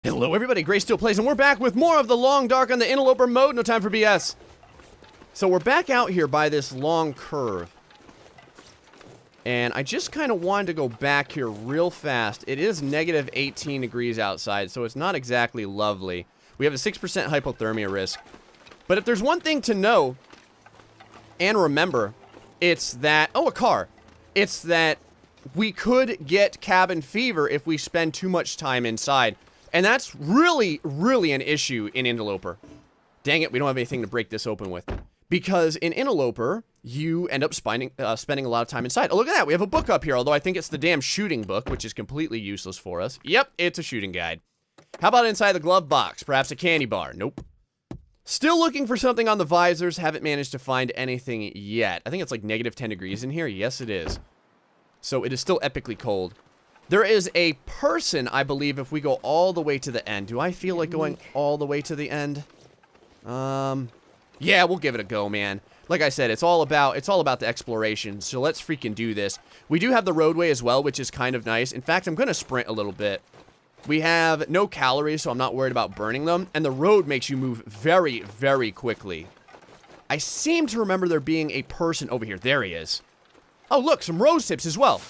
Hello everybody, Gray Still Plays, and we're back with more of the Long Dark on the Interloper mode. No time for BS. So we're back out here by this long curve. And I just kind of wanted to go back here real fast. It is negative 18 degrees outside, so it's not exactly lovely. We have a 6% hypothermia risk. But if there's one thing to know and remember, it's that... Oh, a car. It's that we could get cabin fever if we spend too much time inside. And that's really, really an issue in Interloper. Dang it, we don't have anything to break this open with. Because in Interloper, you end up spending a lot of time inside. Oh, look at that, we have a book up here, although I think it's the damn shooting book, which is completely useless for us. Yep, it's a shooting guide. How about inside the glove box? Perhaps a candy bar? Nope. Still looking for something on the visors. Haven't managed to find anything yet. I think it's like negative 10 degrees in here. Yes, it is. So it is still epically cold. There is a person, I believe, if we go all the way to the end. Do I feel like going all the way to the end? Yeah, we'll give it a go, man. Like I said, it's all about the exploration, so let's freaking do this. We do have the roadway as well, which is kind of nice. In fact, I'm going to sprint a little bit. We have no calories, so I'm not worried about burning them, and the road makes you move very, very quickly. I seem to remember there being a person over here. There he is. Oh, look, some rose tips as well.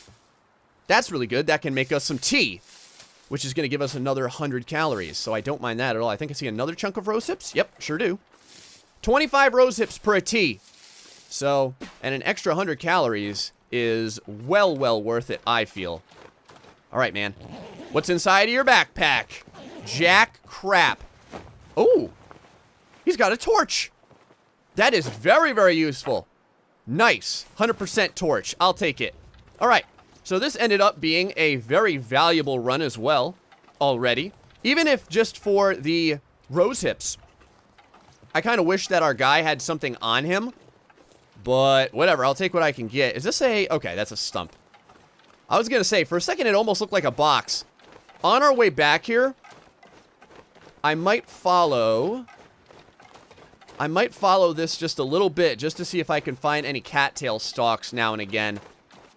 That's really good. That can make us some tea, which is going to give us another 100 calories, so I don't mind that at all. I think I see another chunk of rose hips. Yep, sure do. 25 rose hips per tea. So, and an extra 100 calories is well worth it, I feel. All right, man. What's inside of your backpack? Jack crap. Oh, he's got a torch. That is very, very useful. Nice. 100% torch. I'll take it. All right. So this ended up being a very valuable run as well, already. Even if just for the rose hips. I kind of wish that our guy had something on him. But whatever, I'll take what I can get. Is this a... Okay, that's a stump. I was going to say, for a second it almost looked like a box. On our way back here, I might follow this just a little bit, just to see if I can find any cattail stalks now and again.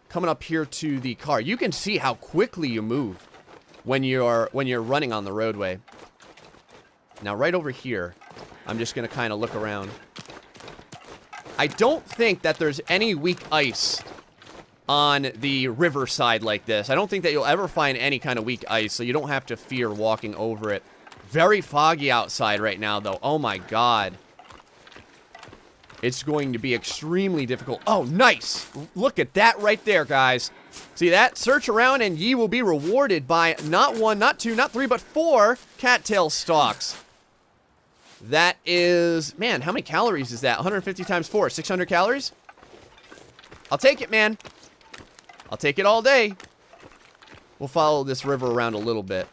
Coming up here to the car. You can see how quickly you move when you're running on the roadway. Now right over here, I'm just going to kind of look around. I don't think that there's any weak ice on the riverside like this. I don't think that you'll ever find any kind of weak ice, so you don't have to fear walking over it. Very foggy outside right now, though. Oh my god. It's going to be extremely difficult. Oh, nice! Look at that right there, guys. See that? Search around and ye will be rewarded by not one, not two, not three, but 4 cattail stalks. That is... Man, how many calories is that? 150 times 4. 600 calories? I'll take it, man. I'll take it all day. We'll follow this river around a little bit.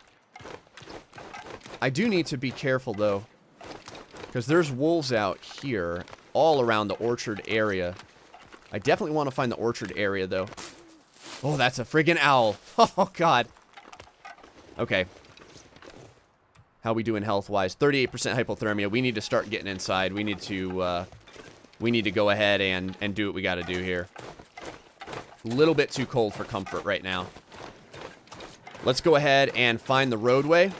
I do need to be careful, though. Because there's wolves out here all around the orchard area. I definitely want to find the orchard area, though. Oh, that's a friggin' owl. Oh, God. Okay. How we doing health-wise? 38% hypothermia. We need to start getting inside. We need to go ahead and do what we got to do here. A little bit too cold for comfort right now. Let's go ahead and find the roadway.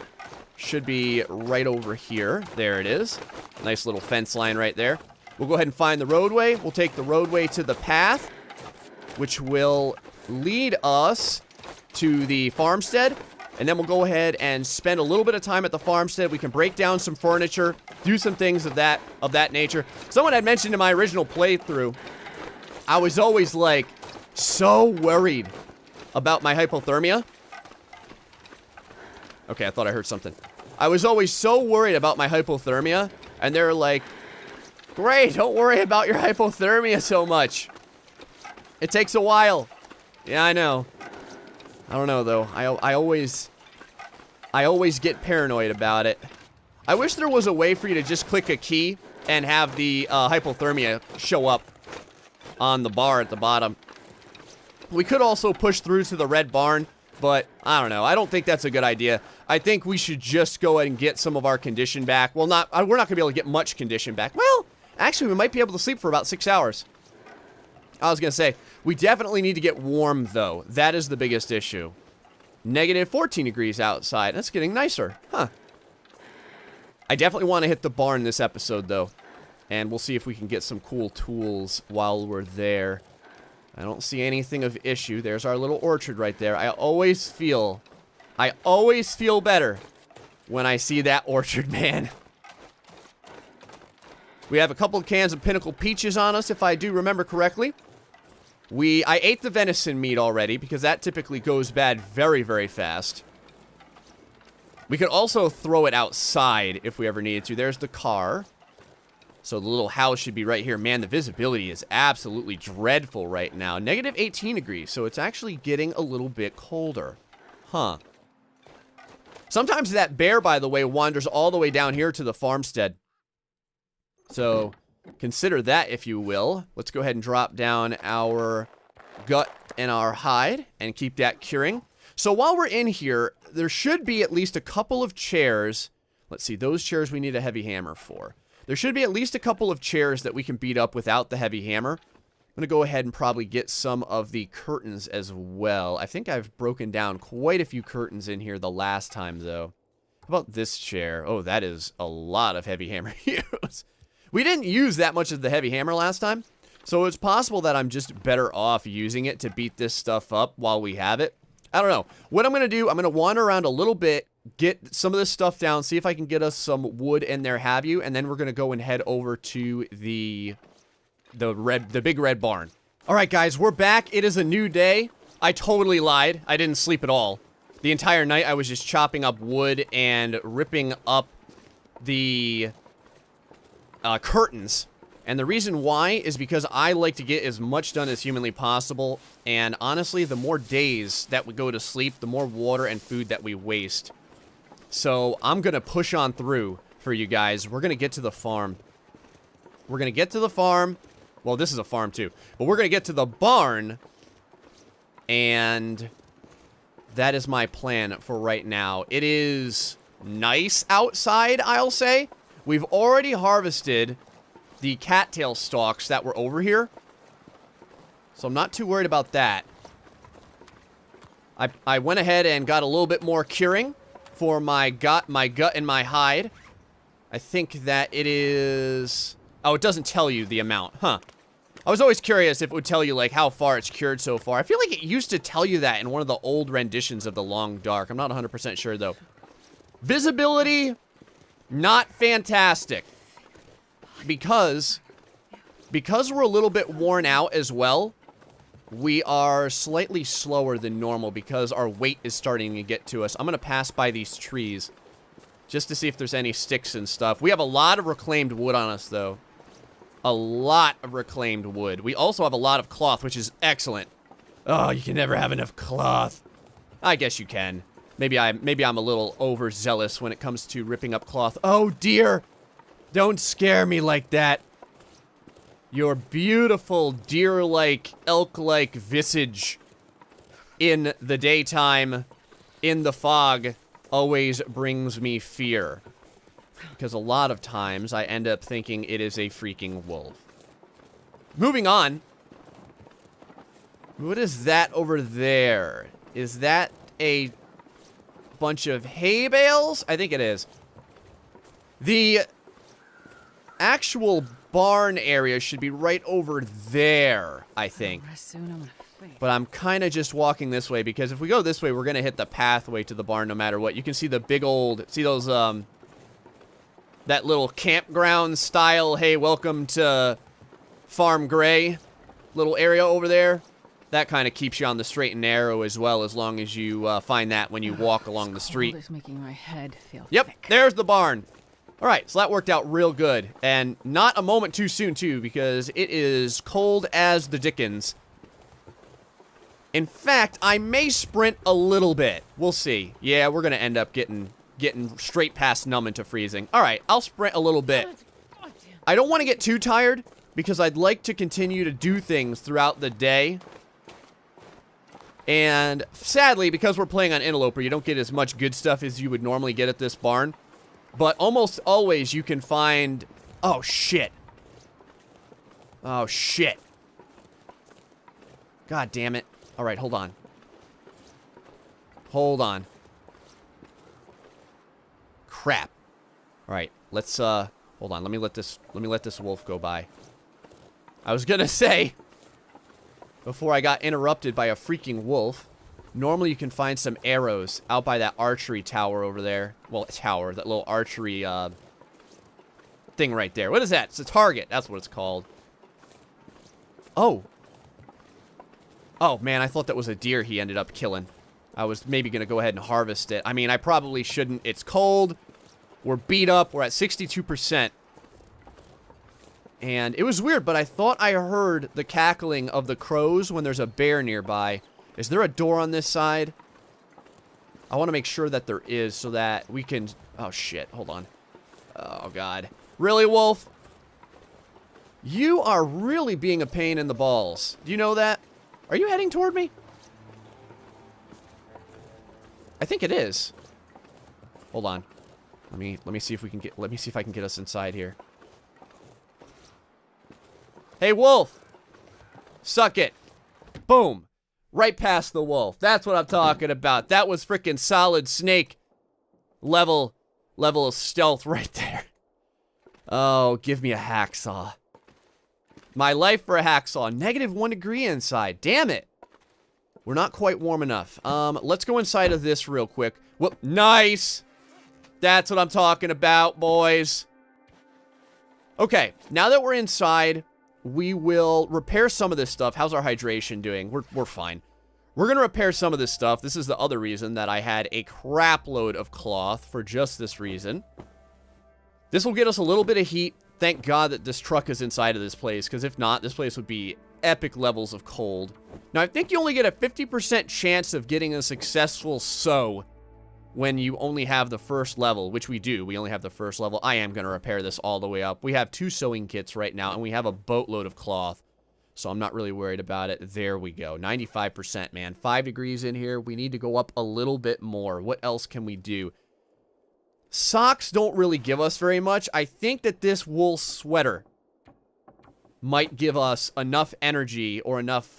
Should be right over here. There it is. Nice little fence line right there. We'll go ahead and find the roadway. We'll take the roadway to the path, which will lead us to the farmstead. And then we'll go ahead and spend a little bit of time at the farmstead. We can break down some furniture, do some things of that nature. Someone had mentioned in my original playthrough, I was always like so worried about my hypothermia. Okay, I thought I heard something. I was always so worried about my hypothermia, and they're like, great, don't worry about your hypothermia so much. It takes a while. Yeah, I know. I don't know, though. I always get paranoid about it. I wish there was a way for you to just click a key and have the hypothermia show up on the bar at the bottom. We could also push through to the red barn, but I don't know. I don't think that's a good idea. I think we should just go ahead and get some of our condition back. Well, we're not going to be able to get much condition back. Well, actually, we might be able to sleep for about 6 hours. I was going to say, we definitely need to get warm, though. That is the biggest issue. Negative 14 degrees outside. That's getting nicer. Huh. I definitely want to hit the barn this episode, though. And we'll see if we can get some cool tools while we're there. I don't see anything of issue. There's our little orchard right there. I always feel better when I see that orchard, man. We have a couple of cans of Pinnacle Peaches on us, if I do remember correctly. I ate the venison meat already, because that typically goes bad very, very fast. We could also throw it outside if we ever needed to. There's the car. So the little house should be right here. Man, the visibility is absolutely dreadful right now. Negative 18 degrees, so it's actually getting a little bit colder. Huh. Sometimes that bear, by the way, wanders all the way down here to the farmstead. So consider that, if you will. Let's go ahead and drop down our gut and our hide and keep that curing. So while we're in here, there should be at least a couple of chairs. Let's see, those chairs we need a heavy hammer for. There should be at least a couple of chairs that we can beat up without the heavy hammer. I'm going to go ahead and probably get some of the curtains as well. I think I've broken down quite a few curtains in here the last time, though. How about this chair? Oh, that is a lot of heavy hammer use. We didn't use that much of the heavy hammer last time, so it's possible that I'm just better off using it to beat this stuff up while we have it. I don't know. What I'm going to do, I'm going to wander around a little bit, get some of this stuff down, see if I can get us some wood and there have you, and then we're going to go and head over to the big red barn. All right, guys, we're back. It is a new day. I totally lied. I didn't sleep at all. The entire night I was just chopping up wood and ripping up the curtains. And the reason why is because I like to get as much done as humanly possible. And honestly, the more days that we go to sleep, the more water and food that we waste. So I'm going to push on through for you guys. We're going to get to the farm. We're going to get to the farm. Well, this is a farm too. But we're going to get to the barn. And that is my plan for right now. It is nice outside, I'll say. We've already harvested the cattail stalks that were over here. So I'm not too worried about that. I went ahead and got a little bit more curing for my gut and my hide. I think that it is... Oh, it doesn't tell you the amount. Huh. I was always curious if it would tell you, like, how far it's cured so far. I feel like it used to tell you that in one of the old renditions of the Long Dark. I'm not 100% sure, though. Visibility, not fantastic. Because we're a little bit worn out as well, we are slightly slower than normal because our weight is starting to get to us. I'm going to pass by these trees just to see if there's any sticks and stuff. We have a lot of reclaimed wood on us, though. A lot of reclaimed wood. We also have a lot of cloth, which is excellent. Oh, you can never have enough cloth. I guess you can. Maybe I'm a little overzealous when it comes to ripping up cloth. Oh, dear. Don't scare me like that. Your beautiful deer-like, elk-like visage in the daytime, in the fog, always brings me fear. Because a lot of times I end up thinking it is a freaking wolf. Moving on. What is that over there? Is that a bunch of hay bales? I think it is. The actual barn area should be right over there, I think. But I'm kind of just walking this way because if we go this way, we're going to hit the pathway to the barn no matter what. You can see the big old, see those, that little campground style, hey, welcome to Farm Gray little area over there. That kind of keeps you on the straight and narrow as well, as long as you find that when you walk along the street. It's making my head feel thick. There's the barn. All right, so that worked out real good. And not a moment too soon, too, because it is cold as the dickens. In fact, I may sprint a little bit. We'll see. Yeah, we're going to end up getting straight past numb into freezing. All right, I'll sprint a little bit. I don't want to get too tired because I'd like to continue to do things throughout the day. And sadly, because we're playing on Interloper, you don't get as much good stuff as you would normally get at this barn. But almost always you can find... Oh, shit. Oh, shit. God damn it. All right, hold on. Hold on. Crap. All right, let's hold on. Let me let this wolf go by. I was gonna say, before I got interrupted by a freaking wolf, normally you can find some arrows out by that archery tower over there. Well, tower, that little archery thing right there. What is that? It's a target. That's what it's called. Oh. Oh, man, I thought that was a deer he ended up killing. I was maybe going to go ahead and harvest it. I mean, I probably shouldn't. It's cold. We're beat up. We're at 62%. And it was weird, but I thought I heard the cackling of the crows when there's a bear nearby. Is there a door on this side? I want to make sure that there is so that we can... Oh, shit. Hold on. Oh, God. Really, wolf? You are really being a pain in the balls. Do you know that? Are you heading toward me? I think it is. Hold on. Let me see if we can get... Let me see if I can get us inside here. Hey, wolf! Suck it. Boom. Right past the wolf. That's what I'm talking about. That was freaking solid snake level of stealth right there. Oh, give me a hacksaw. My life for a hacksaw. -1 degree inside. Damn it. We're not quite warm enough. Let's go inside of this real quick. Whoop. Nice. That's what I'm talking about, boys. Okay, now that we're inside, we will repair some of this stuff. How's our hydration doing? We're fine. We're going to repair some of this stuff. This is the other reason that I had a crap load of cloth for just this reason. This will get us a little bit of heat. Thank God that this truck is inside of this place, because if not, this place would be epic levels of cold. Now, I think you only get a 50% chance of getting a successful sew when you only have the first level, which we do. We only have the first level. I am going to repair this all the way up. We have 2 sewing kits right now, and we have a boatload of cloth, so I'm not really worried about it. There we go. 95%, man. 5 degrees in here. We need to go up a little bit more. What else can we do? Socks don't really give us very much. I think that this wool sweater might give us enough energy or enough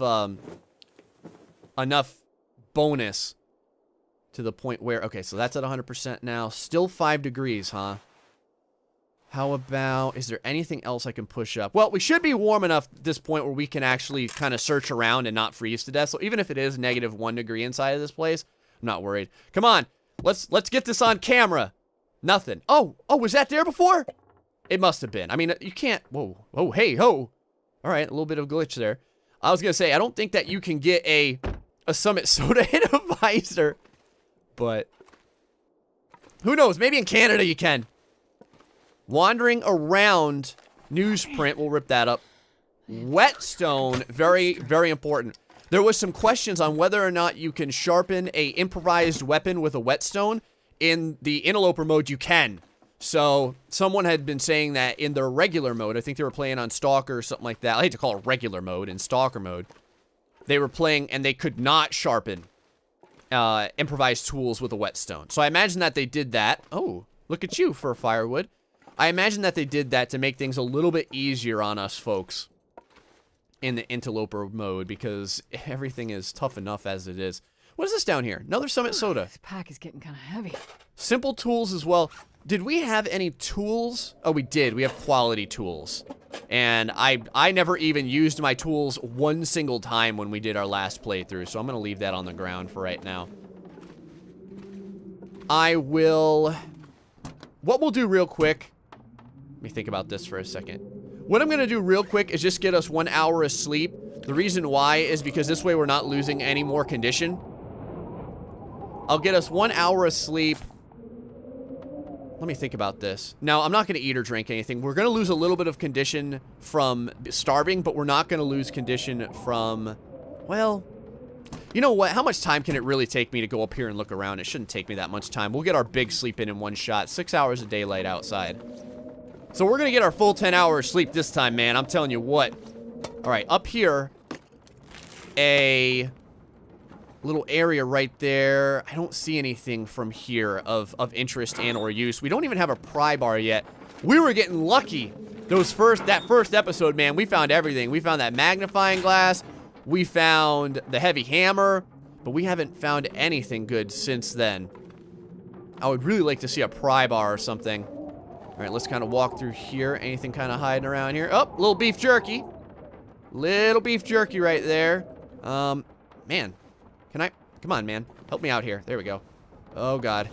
bonus to the point where... Okay, so that's at 100% now. Still 5 degrees, huh? How about... Is there anything else I can push up? Well, we should be warm enough at this point where we can actually kind of search around and not freeze to death. So even if it is -1 degree inside of this place, I'm not worried. Come on. Let's get this on camera. Nothing. Oh, was that there before? It must have been. I mean, you can't... Whoa. Oh, hey, ho. All right, a little bit of glitch there. I was going to say, I don't think that you can get a Summit Soda in a visor. But who knows? Maybe in Canada you can. Wandering around newsprint. We'll rip that up. Whetstone. Very, very important. There was some questions on whether or not you can sharpen a improvised weapon with a whetstone. In the interloper mode, you can. So, someone had been saying that in their regular mode, I think they were playing on Stalker or something like that. I hate to call it regular mode, in Stalker mode. They were playing and they could not sharpen improvised tools with a whetstone. So I imagine that they did that. Oh, look at you for firewood. I imagine that they did that to make things a little bit easier on us folks in the interloper mode, because everything is tough enough as it is. What is this down here? Another Summit Soda. This pack is getting kind of heavy. Simple tools as well. Did we have any tools? Oh, we did. We have quality tools. And I never even used my tools one single time when we did our last playthrough, so I'm going to leave that on the ground for right now. What we'll do real quick, let me think about this for a second. What I'm going to do real quick is just get us 1 hour of sleep. The reason why is because this way we're not losing any more condition. I'll get us 1 hour of sleep. Let me think about this. Now, I'm not going to eat or drink anything. We're going to lose a little bit of condition from starving, but we're not going to lose condition from, well, you know what? How much time can it really take me to go up here and look around? It shouldn't take me that much time. We'll get our big sleep in one shot. 6 hours of daylight outside. So we're going to get our full 10 hours sleep this time, man. I'm telling you what. All right, up here, a little area right there. I don't see anything from here of interest and or use. We don't even have a pry bar yet. We were getting lucky. That first episode, man, we found everything. We found that magnifying glass. We found the heavy hammer. But we haven't found anything good since then. I would really like to see a pry bar or something. All right, let's kind of walk through here. Anything kind of hiding around here? Oh, little beef jerky. Little beef jerky right there. Man. Can I? Come on, man. Help me out here. There we go. Oh, God.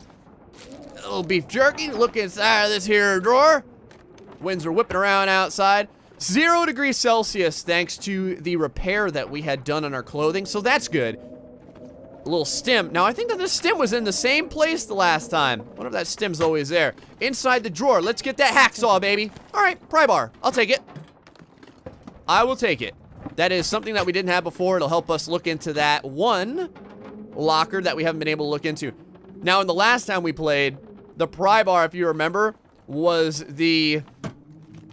A little beef jerky. Look inside of this here drawer. Winds are whipping around outside. 0 degrees Celsius thanks to the repair that we had done on our clothing. So that's good. A little stem. Now, I think that this stem was in the same place the last time. Wonder if that stem's always there. Inside the drawer. Let's get that hacksaw, baby. All right, pry bar. I'll take it. I will take it. That is something that we didn't have before. It'll help us look into that one locker that we haven't been able to look into. Now, in the last time we played, the pry bar, if you remember, was the...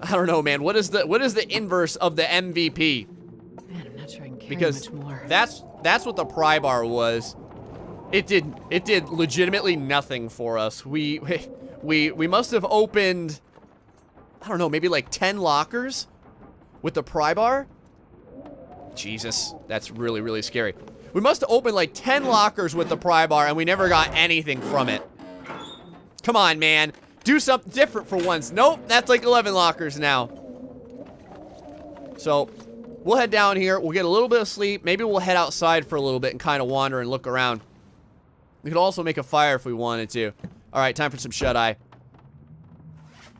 I don't know, man. What is the inverse of the MVP? Man, I'm not sure I can carry Because much more. that's what the pry bar was. It did legitimately nothing for us. We must have opened, I don't know, maybe like 10 lockers with the pry bar. Jesus, that's really, really scary. We must have opened like 10 lockers with the pry bar and we never got anything from it. Come on, man. Do something different for once. Nope, that's like 11 lockers now. So, we'll head down here. We'll get a little bit of sleep. Maybe we'll head outside for a little bit and kind of wander and look around. We could also make a fire if we wanted to. All right, time for some shut-eye.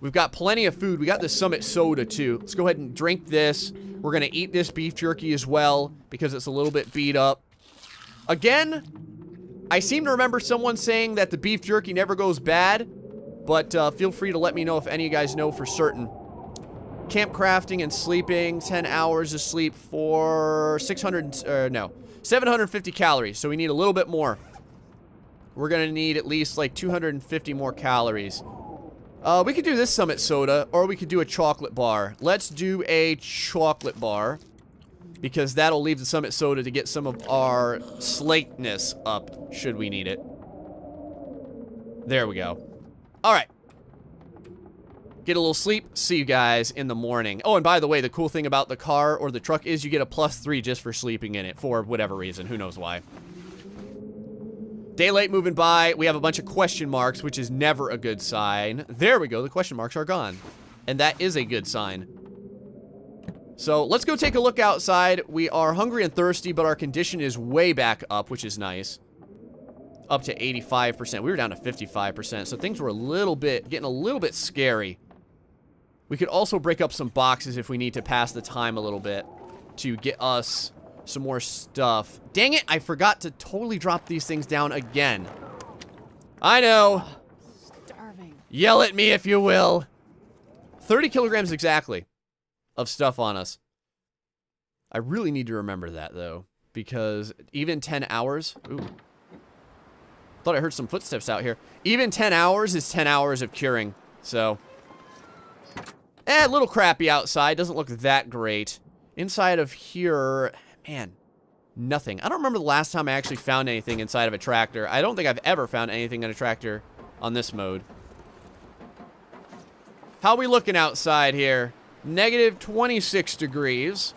We've got plenty of food. We got the Summit soda, too. Let's go ahead and drink this. We're going to eat this beef jerky as well because it's a little bit beat up. Again, I seem to remember someone saying that the beef jerky never goes bad. But feel free to let me know if any of you guys know for certain. Camp crafting and sleeping, 10 hours of sleep for 750 calories. So we need a little bit more. We're gonna need at least like 250 more calories. We could do this Summit soda, or we could do a chocolate bar. Let's do a chocolate bar, because that'll leave the Summit soda to get some of our slateness up, should we need it. There we go. All right. Get a little sleep. See you guys in the morning. Oh, and by the way, the cool thing about the car or the truck is you get a +3 just for sleeping in it for whatever reason. Who knows why. Daylight moving by. We have a bunch of question marks, which is never a good sign. There we go. The question marks are gone. And that is a good sign. So let's go take a look outside. We are hungry and thirsty, but our condition is way back up, which is nice. Up to 85%. We were down to 55%, so things were getting a little bit scary. We could also break up some boxes if we need to pass the time a little bit to get us some more stuff. Dang it, I forgot to totally drop these things down again. I know. Starving. Yell at me if you will. 30 kilograms exactly of stuff on us. I really need to remember that, though, because even 10 hours... Ooh. Thought I heard some footsteps out here. Even 10 hours is 10 hours of curing. So, a little crappy outside. Doesn't look that great. Inside of here, man, nothing. I don't remember the last time I actually found anything inside of a tractor. I don't think I've ever found anything in a tractor on this mode. How are we looking outside here? Negative 26 degrees.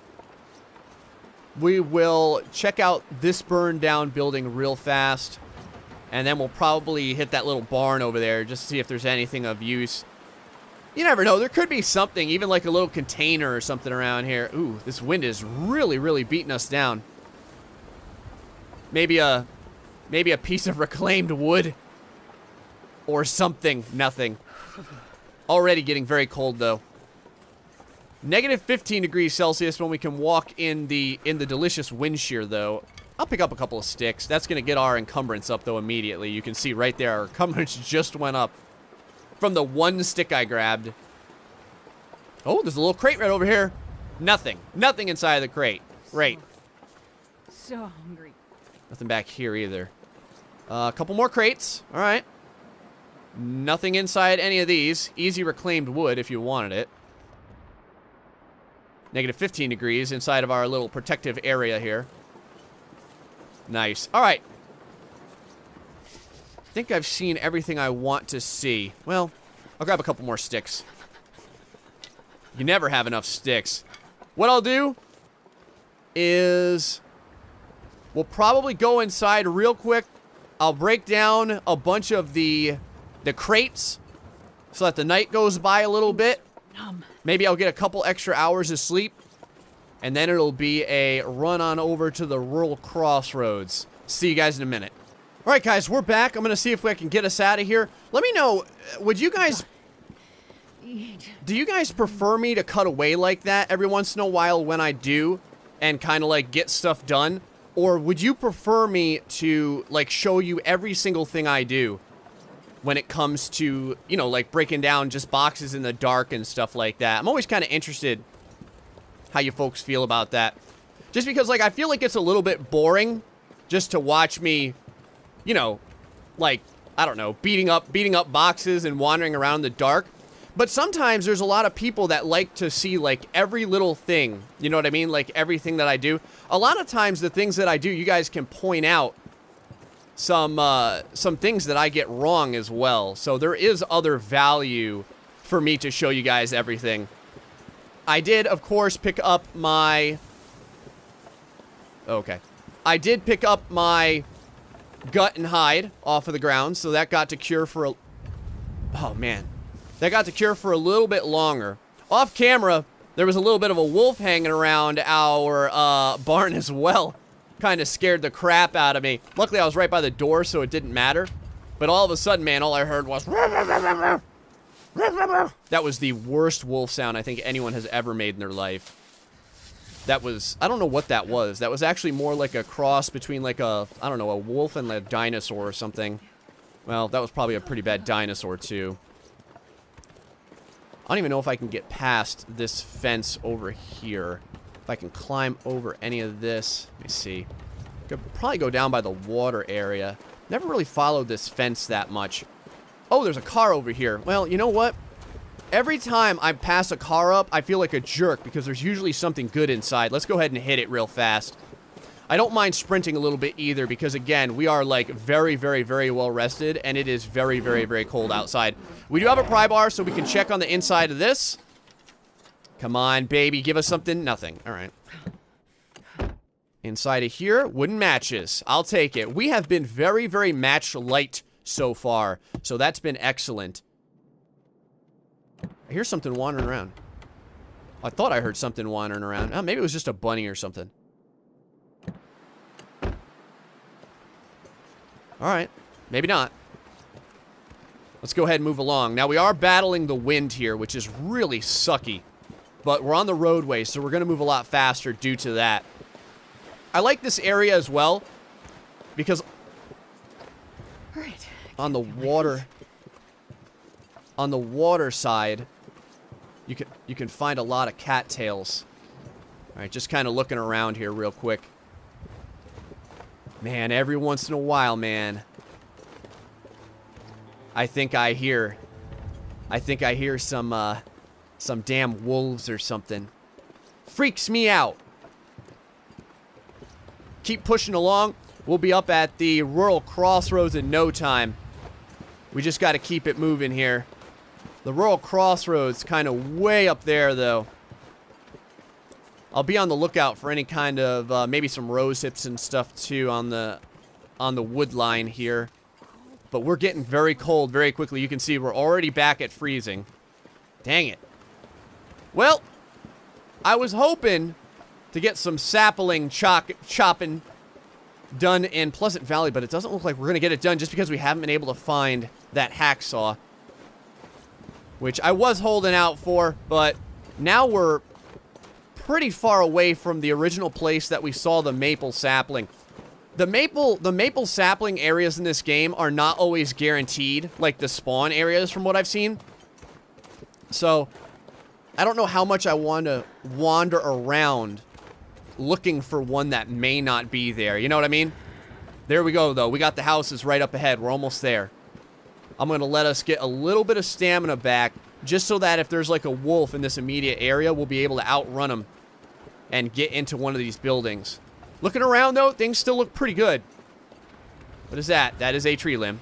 We will check out this burned down building real fast. And then we'll probably hit that little barn over there just to see if there's anything of use. You never know. There could be something, even like a little container or something around here. Ooh, this wind is really, really beating us down. Maybe a piece of reclaimed wood or something. Nothing. Already getting very cold, though. Negative 15 degrees Celsius when we can walk in the delicious wind shear, though. I'll pick up a couple of sticks. That's going to get our encumbrance up, though, immediately. You can see right there, our encumbrance just went up from the one stick I grabbed. Oh, there's a little crate right over here. Nothing. Nothing inside of the crate. Great. So hungry. Nothing back here, either. A couple more crates. All right. Nothing inside any of these. Easy reclaimed wood if you wanted it. Negative 15 degrees inside of our little protective area here. Nice. All right. I think I've seen everything I want to see. Well, I'll grab a couple more sticks. You never have enough sticks. What I'll do is We'll probably go inside real quick. I'll break down a bunch of the crates so that the night goes by a little bit. Maybe I'll get a couple extra hours of sleep. And then it'll be a run on over to the rural Crossroads. See you guys in a minute. All right, guys, we're back. I'm going to see if I can get us out of here. Let me know, would you guys... Do you guys prefer me to cut away like that every once in a while when I do and kind of like get stuff done? Or would you prefer me to like show you every single thing I do when it comes to, you know, like breaking down just boxes in the dark and stuff like that? I'm always kind of interested how you folks feel about that. Just because like I feel like it's a little bit boring just to watch me, you know, like, I don't know, beating up boxes and wandering around in the dark. But sometimes there's a lot of people that like to see, like, every little thing. You know what I mean? Like, everything that I do. A lot of times, the things that I do, you guys can point out some things that I get wrong as well. So there is other value for me to show you guys everything. I did, of course, pick up my... Okay. I did pick up my gut and hide off of the ground, so that got to cure for a... Oh, man. That got to cure for a little bit longer. Off camera, there was a little bit of a wolf hanging around our barn as well. Kind of scared the crap out of me. Luckily, I was right by the door, so it didn't matter. But all of a sudden, man, all I heard was... That was the worst wolf sound I think anyone has ever made in their life. That was... I don't know what that was. That was actually more like a cross between like a... I don't know, a wolf and a dinosaur or something. Well, that was probably a pretty bad dinosaur, too. I don't even know if I can get past this fence over here. If I can climb over any of this. Let me see. Could probably go down by the water area. Never really followed this fence that much. Oh, there's a car over here. Well, you know what? Every time I pass a car up, I feel like a jerk because there's usually something good inside. Let's go ahead and hit it real fast. I don't mind sprinting a little bit either because, again, we are, like, very, very, very well rested, and it is very, very, very cold outside. We do have a pry bar, so we can check on the inside of this. Come on, baby. Give us something. Nothing. All right. Inside of here, wooden matches. I'll take it. We have been very, very match light so far, so that's been excellent. I hear something wandering around. I thought I heard something wandering around. Oh, maybe it was just a bunny or something. Alright, maybe not. Let's go ahead and move along. Now, we are battling the wind here, which is really sucky. But we're on the roadway, so we're going to move a lot faster due to that. I like this area as well, because on the water side, you can find a lot of cattails. Alright, just kind of looking around here real quick. Man, every once in a while, man, I think I hear some damn wolves or something. Freaks me out. Keep pushing along. We'll be up at the rural Crossroads in no time. We just got to keep it moving here. The rural Crossroads kind of way up there, though. I'll be on the lookout for any kind of, maybe some rose hips and stuff, too, on the wood line here. But we're getting very cold very quickly. You can see we're already back at freezing. Dang it. Well, I was hoping to get some sapling chopping done in Pleasant Valley, but it doesn't look like we're going to get it done just because we haven't been able to find that hacksaw. Which I was holding out for, but now we're pretty far away from the original place that we saw the maple sapling. The maple sapling areas in this game are not always guaranteed, like the spawn areas from what I've seen. So, I don't know how much I want to wander around looking for one that may not be there. You know what I mean? There we go, though. We got the houses right up ahead. We're almost there. I'm going to let us get a little bit of stamina back, just so that if there's like a wolf in this immediate area, we'll be able to outrun him and get into one of these buildings. Looking around, though, things still look pretty good. What is that? That is a tree limb.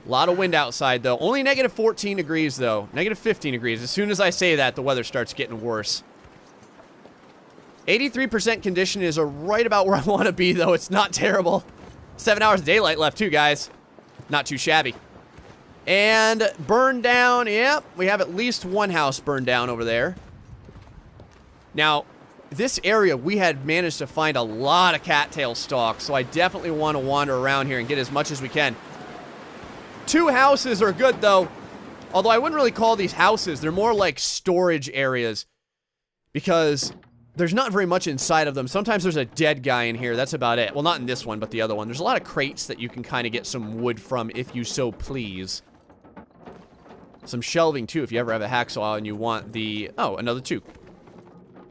A lot of wind outside, though. Only negative 14 degrees, though. Negative 15 degrees. As soon as I say that, the weather starts getting worse. 83% condition is right about where I want to be, though. It's not terrible. 7 hours of daylight left, too, guys. Not too shabby. And burned down. Yep, we have at least one house burned down over there. Now, this area, we had managed to find a lot of cattail stalks, so I definitely want to wander around here and get as much as we can. 2 houses are good, though. Although I wouldn't really call these houses. They're more like storage areas. Because there's not very much inside of them. Sometimes there's a dead guy in here. That's about it. Well, not in this one, but the other one. There's a lot of crates that you can kind of get some wood from if you so please. Some shelving, too, if you ever have a hacksaw and you want the... Oh, another 2.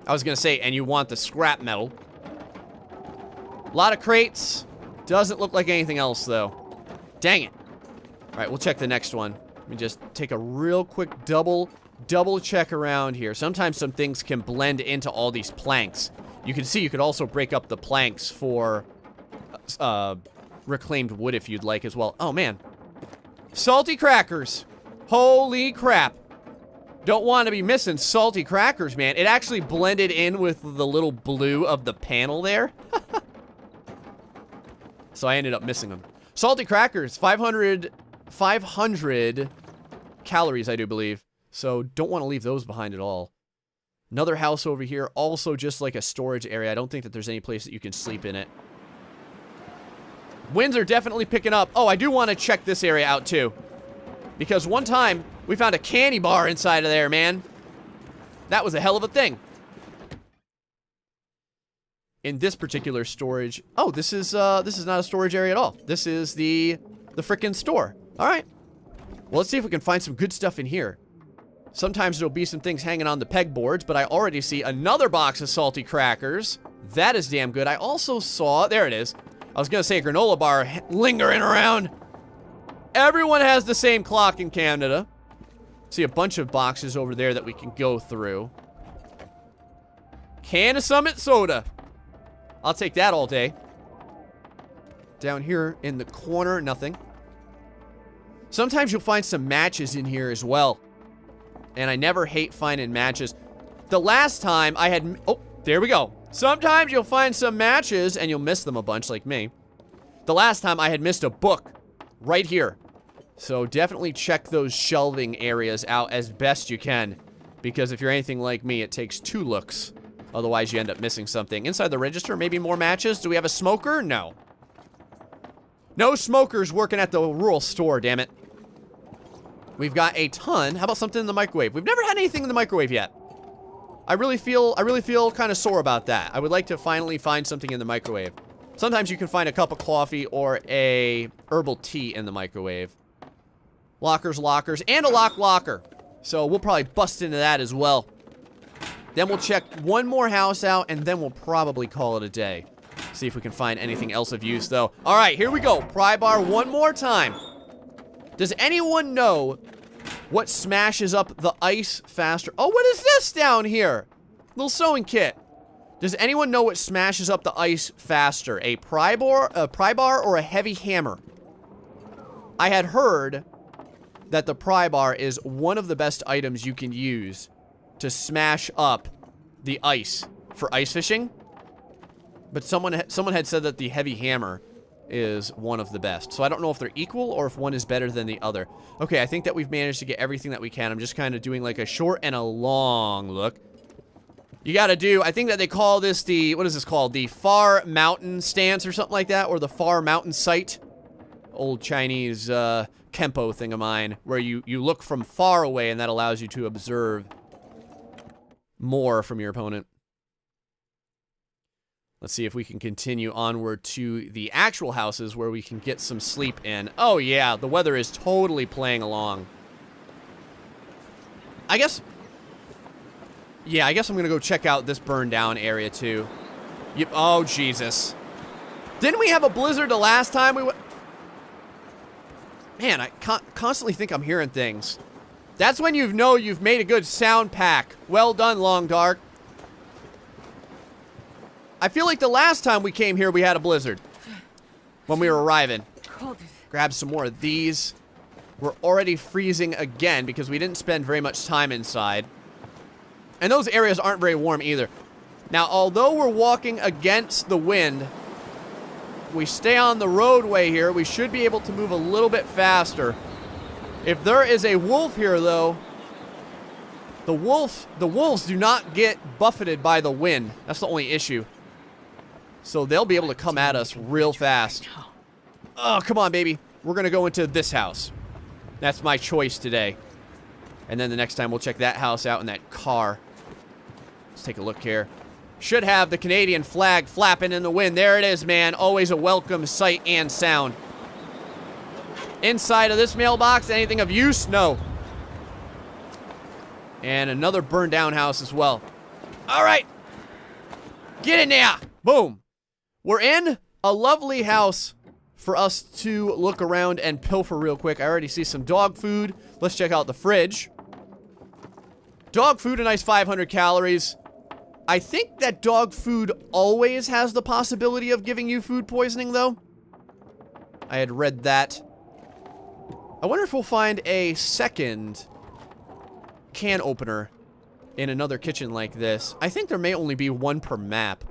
I was going to say, and you want the scrap metal. A lot of crates. Doesn't look like anything else, though. Dang it. All right, we'll check the next one. Let me just take a real quick double check around here. Sometimes some things can blend into all these planks. You can see you could also break up the planks for reclaimed wood if you'd like as well. Oh, man. Salty crackers. Holy crap. Don't want to be missing salty crackers, man. It actually blended in with the little blue of the panel there. So I ended up missing them. Salty crackers, 500 calories, I do believe. So don't want to leave those behind at all. Another house over here, also just like a storage area. I don't think that there's any place that you can sleep in it. Winds are definitely picking up. Oh, I do want to check this area out too. Because one time, we found a candy bar inside of there, man. That was a hell of a thing. In this particular storage... Oh, this is not a storage area at all. This is the frickin' store. All right. Well, let's see if we can find some good stuff in here. Sometimes there'll be some things hanging on the pegboards, but I already see another box of salty crackers. That is damn good. I also saw... There it is. I was going to say a granola bar lingering around. Everyone has the same clock in Canada. See a bunch of boxes over there that we can go through. Can of Summit soda. I'll take that all day. Down here in the corner, nothing. Sometimes you'll find some matches in here as well. And I never hate finding matches. The last time I had... Oh, there we go. Sometimes you'll find some matches and you'll miss them a bunch like me. The last time I had missed a book right here. So definitely check those shelving areas out as best you can. Because if you're anything like me, it takes 2 looks. Otherwise, you end up missing something. Inside the register, maybe more matches. Do we have a smoker? No. No smokers working at the rural store, damn it. We've got a ton. How about something in the microwave? We've never had anything in the microwave yet. I really feel kind of sore about that. I would like to finally find something in the microwave. Sometimes you can find a cup of coffee or a herbal tea in the microwave. Lockers, and a locker. So we'll probably bust into that as well. Then we'll check one more house out, and then we'll probably call it a day. See if we can find anything else of use, though. All right, here we go. Pry bar one more time. Does anyone know what smashes up the ice faster? Oh, what is this down here? Little sewing kit. Does anyone know what smashes up the ice faster? A pry bar, or a heavy hammer? I had heard that the pry bar is one of the best items you can use to smash up the ice for ice fishing. But someone had said that the heavy hammer is one of the best. So I don't know if they're equal or if one is better than the other. Okay, I think that we've managed to get everything that we can. I'm just kind of doing like a short and a long look. You gotta do, I think that they call this the, what is this called? The far mountain stance or something like that, or the far mountain sight. Old Chinese Kempo thing of mine, where you look from far away and that allows you to observe more from your opponent. Let's see if we can continue onward to the actual houses where we can get some sleep in. Oh yeah, the weather is totally playing along. I guess I'm gonna go check out this burned down area too. Yep. Oh Jesus. Didn't we have a blizzard the last time we went? Man, I constantly think I'm hearing things. That's when you know you've made a good sound pack. Well done, Long Dark. I feel like the last time we came here, we had a blizzard. When we were arriving. Grab some more of these. We're already freezing again because we didn't spend very much time inside. And those areas aren't very warm either. Now, although we're walking against the wind, we stay on the roadway here, we should be able to move a little bit faster. If there is a wolf here, though, the wolves do not get buffeted by the wind. That's the only issue. So they'll be able to come at us real fast. Oh, come on, baby. We're going to go into this house. That's my choice today. And then the next time we'll check that house out in that car. Let's take a look here. Should have the Canadian flag flapping in the wind. There it is, man. Always a welcome sight and sound. Inside of this mailbox, anything of use? No. And another burned down house as well. All right. Get in there. Boom. We're in a lovely house for us to look around and pilfer real quick. I already see some dog food. Let's check out the fridge. Dog food, a nice 500 calories. I think that dog food always has the possibility of giving you food poisoning, though. I had read that. I wonder if we'll find a second can opener in another kitchen like this. I think there may only be one per map.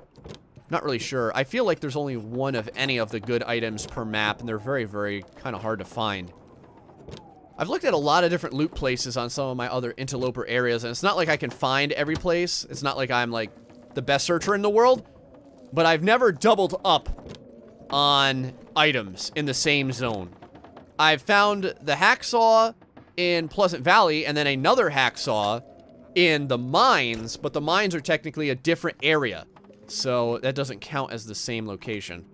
Not really sure. I feel like there's only one of any of the good items per map, and they're very, very kind of hard to find. I've looked at a lot of different loot places on some of my other interloper areas, and it's not like I can find every place. It's not like I'm, like, the best searcher in the world, but I've never doubled up on items in the same zone. I've found the hacksaw in Pleasant Valley, and then another hacksaw in the mines, but the mines are technically a different area. So that doesn't count as the same location.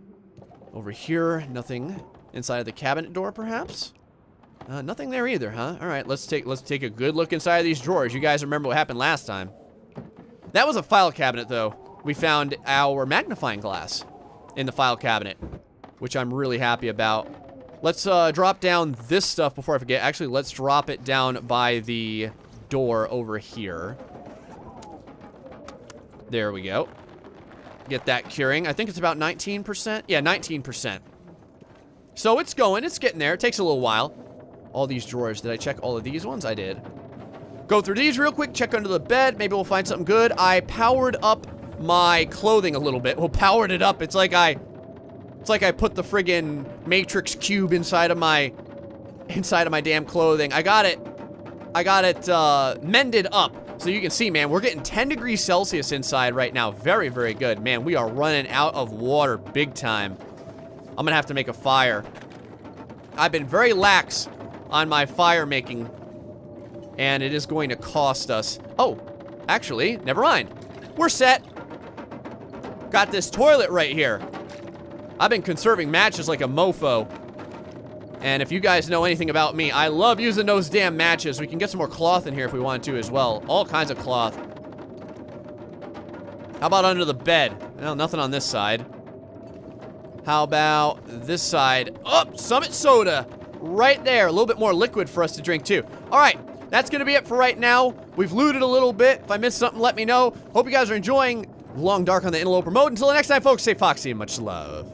Over here, nothing. Inside of the cabinet door, perhaps? Nothing there either, huh? All right, let's take a good look inside of these drawers. You guys remember what happened last time. That was a file cabinet, though. We found our magnifying glass in the file cabinet, which I'm really happy about. Let's drop down this stuff before I forget. Actually, let's drop it down by the door over here. There we go. Get that curing. I think it's about 19%. Yeah, 19%. So it's going. It's getting there. It takes a little while. All these drawers. Did I check all of these ones? I did. Go through these real quick. Check under the bed. Maybe we'll find something good. I powered up my clothing a little bit. Well, powered it up. It's like I put the friggin' Matrix cube inside of my damn clothing. I got it mended up. So you can see, man, we're getting 10 degrees Celsius inside right now. Very, very good. Man, we are running out of water big time. I'm gonna have to make a fire. I've been very lax on my fire making, and it is going to cost us. Oh, actually, never mind. We're set. Got this toilet right here. I've been conserving matches like a mofo. And if you guys know anything about me, I love using those damn matches. We can get some more cloth in here if we want to as well. All kinds of cloth. How about under the bed? Well, nothing on this side. How about this side? Oh, Summit Soda. Right there. A little bit more liquid for us to drink too. All right. That's going to be it for right now. We've looted a little bit. If I missed something, let me know. Hope you guys are enjoying Long Dark on the Interloper mode. Until the next time, folks, stay foxy and much love.